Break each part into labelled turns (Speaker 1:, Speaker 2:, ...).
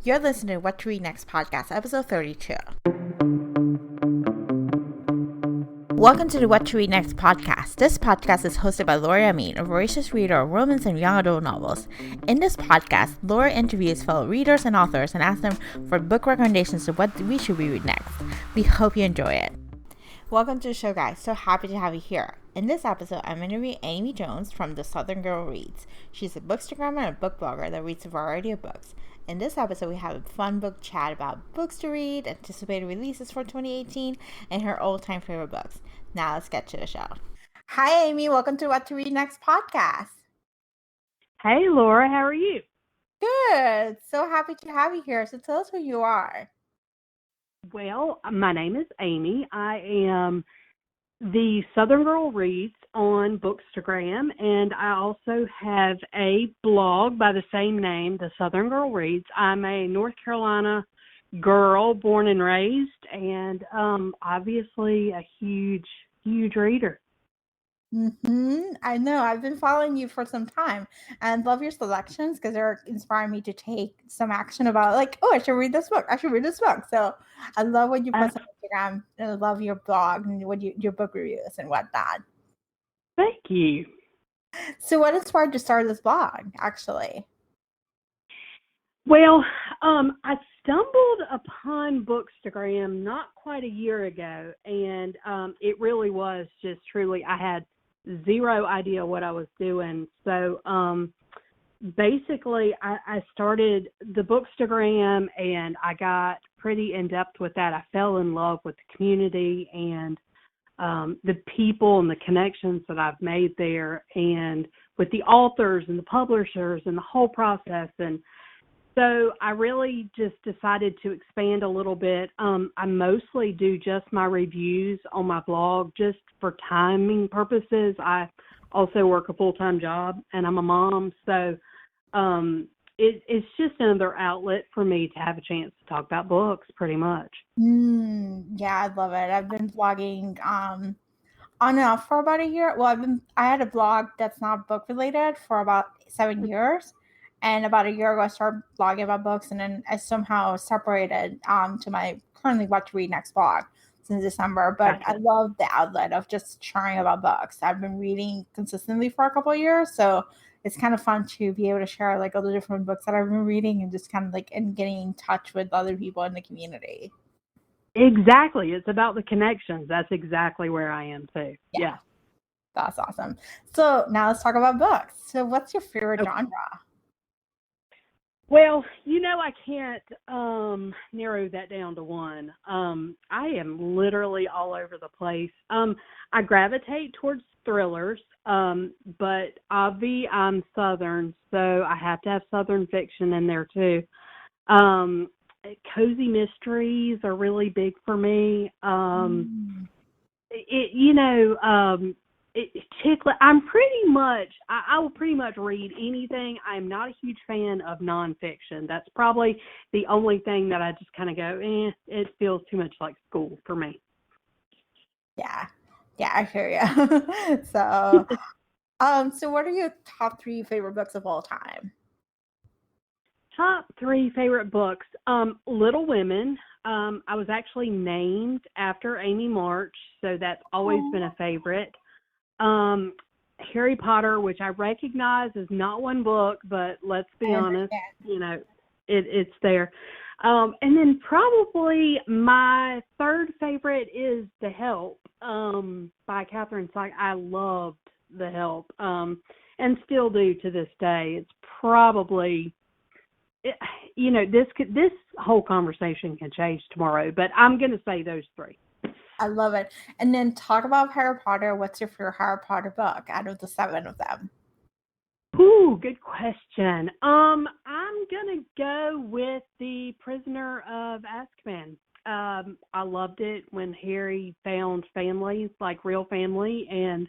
Speaker 1: You're listening to What to Read Next podcast, episode 32. Welcome to the What to Read Next podcast. This podcast is hosted by Laura Amin, a voracious reader of romance and young adult novels. In this podcast, Laura interviews fellow readers and authors and asks them for book recommendations of what we should read next. We hope you enjoy it. Welcome to the show, guys. So happy to have you here. In this episode, I'm interviewing Amy Jones from The Southern Girl Reads. She's a bookstagrammer and a book blogger that reads a variety of books. In this episode, we have a fun book chat about books to read, anticipated releases for 2018, and her all-time favorite books. Now let's get to the show. Hi, Amy. Welcome to What to Read Next podcast.
Speaker 2: Hey, Laura. How are you?
Speaker 1: Good. So happy to have you here. So tell us who you are.
Speaker 2: Well, my name is Amy. I am the Southern Girl Reads on Bookstagram, and I also have a blog by the same name, The Southern Girl Reads. I'm a North Carolina girl, born and raised, and obviously a huge reader.
Speaker 1: I know. I've been following you for some time and love your selections because they're inspiring me to take some action about I should read this book. So I love what you post on Instagram, and I love your blog and what your book reviews and whatnot.
Speaker 2: Thank you.
Speaker 1: So what inspired you to start this blog, actually?
Speaker 2: Well, I stumbled upon Bookstagram not quite a year ago, and it really was just truly, I had zero idea what I was doing. So basically, I started the Bookstagram, and I got pretty in-depth with that. I fell in love with the community and the people and the connections that I've made there, and with the authors and the publishers and the whole process. And so I really just decided to expand a little bit. I mostly do just my reviews on my blog just for timing purposes. I also work a full-time job, and I'm a mom. So it's just another outlet for me to have a chance to talk about books pretty much.
Speaker 1: Yeah, I love it. I've been blogging on and off for about a year. Well, I had a blog that's not book related for about 7 years. And about a year ago, I started blogging about books, and then I somehow separated to my currently What to Read Next blog since December. But I love the outlet of just sharing about books. I've been reading consistently for a couple of years, so it's kind of fun to be able to share all the different books that I've been reading and just kind of and getting in touch with other people in the community.
Speaker 2: Exactly. It's about the connections. That's exactly where I am too. Yeah.
Speaker 1: That's awesome. So now let's talk about books. So what's your favorite genre?
Speaker 2: Well, I can't narrow that down to one. I am literally all over the place. I gravitate towards thrillers, but obviously I'm Southern, so I have to have Southern fiction in there too. Cozy mysteries are really big for me. I will pretty much read anything. I'm not a huge fan of nonfiction. That's probably the only thing that I just kind of go, it feels too much like school for me.
Speaker 1: Yeah, I hear you. So, so what are your top 3 favorite books of all time?
Speaker 2: Top 3 favorite books. Little Women. I was actually named after Amy March, so that's always been a favorite. Harry Potter, which I recognize is not one book, but let's be honest, it's there. And then probably my third favorite is The Help by Catherine Sack. I loved The Help and still do to this day. It's probably, this whole conversation can change tomorrow, but I'm going to say those 3.
Speaker 1: I love it. And then talk about Harry Potter. What's your favorite Harry Potter book out of the 7 of them?
Speaker 2: Ooh, good question. I'm going to go with The Prisoner of Azkaban. I loved it when Harry found family, like real family, and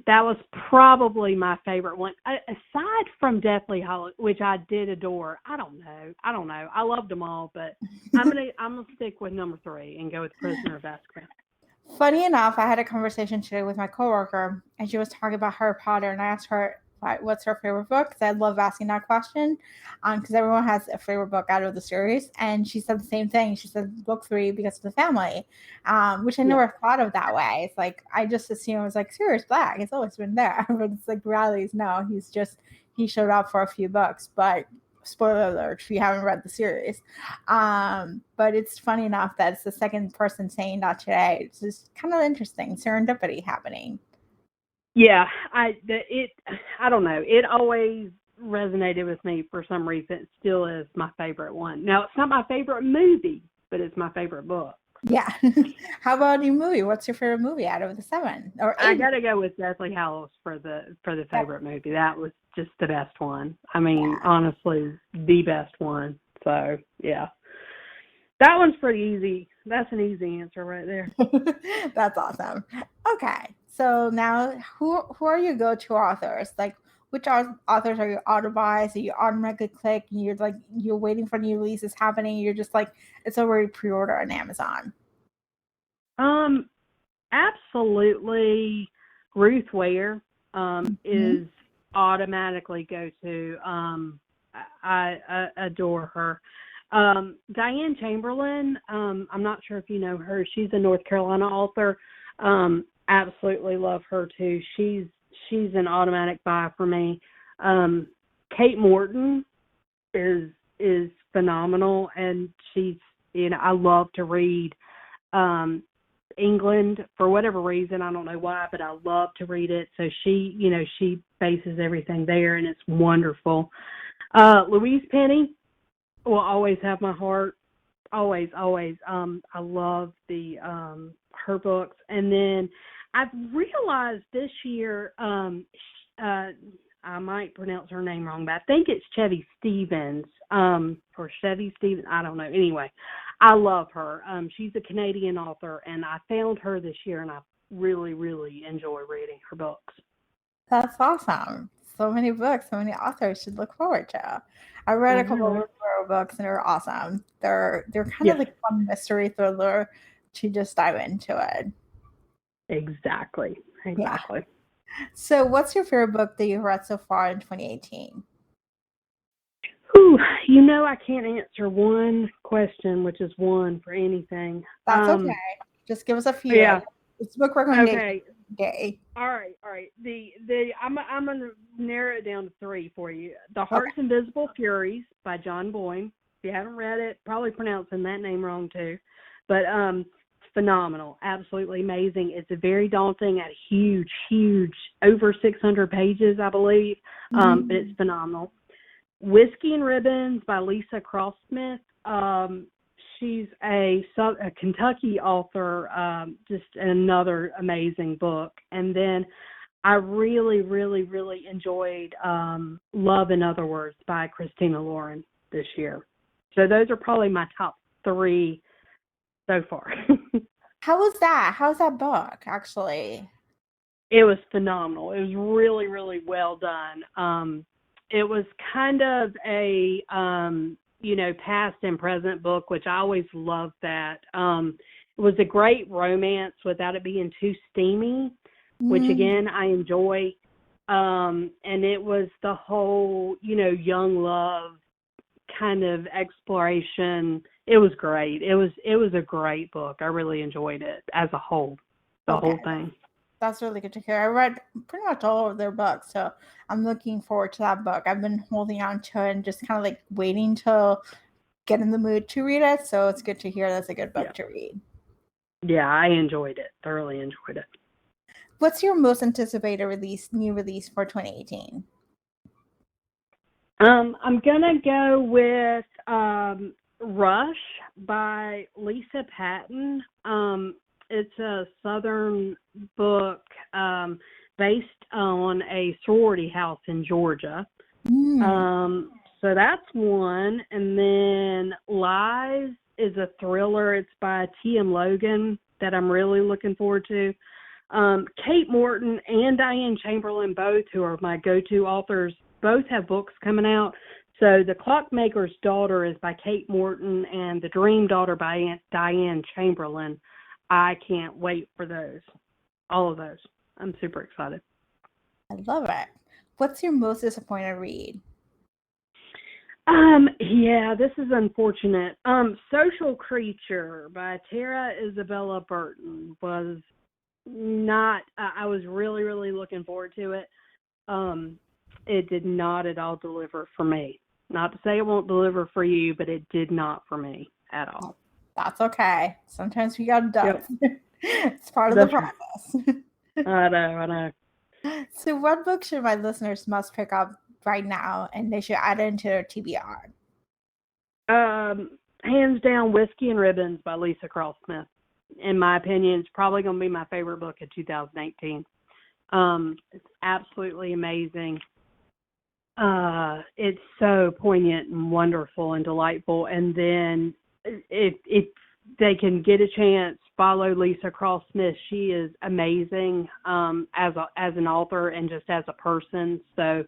Speaker 2: that was probably my favorite one. Aside from Deathly Hallows, which I did adore. I don't know. I loved them all, but I'm gonna stick with number 3 and go with Prisoner of Azkaban.
Speaker 1: Funny enough, I had a conversation today with my coworker, and she was talking about Harry Potter, and I asked her what's her favorite book, because I love asking that question, because everyone has a favorite book out of the series, and she said the same thing. She said book 3 because of the family, which I never thought of that way. It's like I just assumed it was like Sirius Black. It's always been there, but it's like reality is no. He showed up for a few books, but spoiler alert if you haven't read the series. But it's funny enough that it's the second person saying that today. It's just kind of interesting serendipity happening.
Speaker 2: Yeah, I don't know. It always resonated with me for some reason. It still is my favorite one. Now, it's not my favorite movie, but it's my favorite book.
Speaker 1: Yeah. How about your movie? What's your favorite movie out of the 7 or 8?
Speaker 2: I gotta go with Deathly Hallows for the favorite movie. That was just the best one. I mean, honestly, the best one. So yeah, that one's pretty easy. That's an easy answer right there.
Speaker 1: That's awesome. Okay, so now who are your go-to authors? Like, which authors are your auto buys? That you automatically click, and you're waiting for new releases happening. You're just like it's already pre-order on Amazon.
Speaker 2: Absolutely. Ruth Ware is automatically go-to. I adore her. Diane Chamberlain, I'm not sure if you know her. She's a North Carolina author. Absolutely love her too. She's an automatic buy for me. Kate Morton is phenomenal, and she's, I love to read England for whatever reason. I don't know why, but I love to read it. So she bases everything there, and it's wonderful. Louise Penny will always have my heart. Always. I love her books. And then I've realized this year, I might pronounce her name wrong, but I think it's Chevy Stevens, or Chevy Stevens. I don't know. Anyway, I love her. She's a Canadian author, and I found her this year, and I really, really enjoy reading her books.
Speaker 1: That's awesome. So many books, so many authors should look forward to. I read a couple of her books, and they're awesome. They're kind of like fun mystery thriller to just dive into it.
Speaker 2: Exactly.
Speaker 1: Yeah. So what's your favorite book that you've read so far in 2018?
Speaker 2: Ooh, I can't answer one question, which is one for anything.
Speaker 1: That's okay. Just give us a few.
Speaker 2: Yeah.
Speaker 1: It's book recommendation. Okay.
Speaker 2: All right. I'm gonna narrow it down to 3 for you. The Heart's Invisible Furies by John Boyne. If you haven't read it, probably pronouncing that name wrong too. But phenomenal, absolutely amazing. It's a very daunting and huge, over 600 pages, I believe. But it's phenomenal. Whiskey and Ribbons by Lisa Crossmith. She's a Kentucky author, just another amazing book. And then I really, really, really enjoyed Love in Other Words by Christina Lauren this year. So those are probably my top 3 so far.
Speaker 1: How was that? How's that book, actually?
Speaker 2: It was phenomenal. It was really, really well done. It was kind of a, past and present book, which I always love that. It was a great romance without it being too steamy, which, again, I enjoy. And it was the whole, young love kind of exploration. It was great. It was a great book. I really enjoyed it as a whole, the whole thing.
Speaker 1: That's really good to hear. I read pretty much all of their books, so I'm looking forward to that book. I've been holding on to it and just kind of like waiting to get in the mood to read it, so it's good to hear that's a good book to read.
Speaker 2: Yeah, I enjoyed it. Thoroughly enjoyed it.
Speaker 1: What's your most anticipated new release for 2018?
Speaker 2: I'm going to go with Rush by Lisa Patton. It's a Southern book based on a sorority house in Georgia. So that's one. And then Lies is a thriller. It's by T.M. Logan that I'm really looking forward to. Kate Morton and Diane Chamberlain, both, who are my go-to authors, both have books coming out. So The Clockmaker's Daughter is by Kate Morton, and The Dream Daughter by Diane Chamberlain. I can't wait for those. All of those. I'm super excited.
Speaker 1: I love it. what's your most disappointing read?
Speaker 2: Yeah, this is unfortunate. Social Creature by Tara Isabella Burton was not, I was really, really looking forward to it. It did not at all deliver for me. Not to say it won't deliver for you, but it did not for me at all.
Speaker 1: That's okay. Sometimes we got done.
Speaker 2: Yep.
Speaker 1: It's part of the process.
Speaker 2: I know.
Speaker 1: So what book should my listeners must pick up right now and they should add it into their TBR?
Speaker 2: Hands down, Whiskey and Ribbons by Lisa Cross Smith. In my opinion, it's probably going to be my favorite book of 2018. It's absolutely amazing. It's so poignant and wonderful and delightful. And then if they can get a chance, follow Lisa Cross Smith. She is amazing as an author and just as a person. So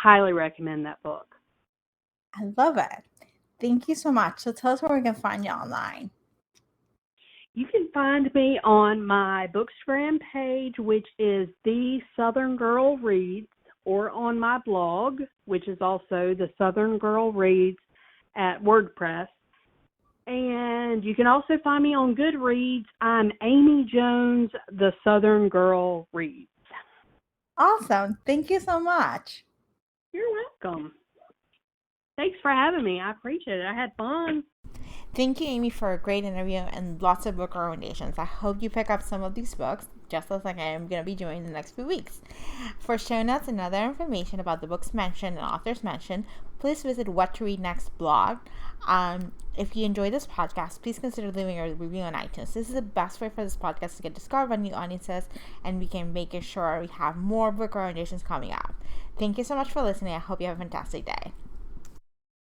Speaker 2: highly recommend that book.
Speaker 1: I love it. Thank you so much. So tell us where we can find you online.
Speaker 2: You can find me on my Bookstagram page, which is The Southern Girl Reads, or on my blog, which is also The Southern Girl Reads at WordPress. And you can also find me on Goodreads. I'm Amy Jones, The Southern Girl Reads.
Speaker 1: Awesome. Thank you so much.
Speaker 2: You're welcome. Thanks for having me. I appreciate it. I had fun.
Speaker 1: Thank you, Amy, for a great interview and lots of book recommendations. I hope you pick up some of these books, just as like I am going to be doing in the next few weeks. For show notes and other information about the books mentioned and authors mentioned, please visit What to Read Next blog. If you enjoy this podcast, please consider leaving a review on iTunes. This is the best way for this podcast to get discovered by new audiences, and we can make sure we have more book recommendations coming up. Thank you so much for listening. I hope you have a fantastic day.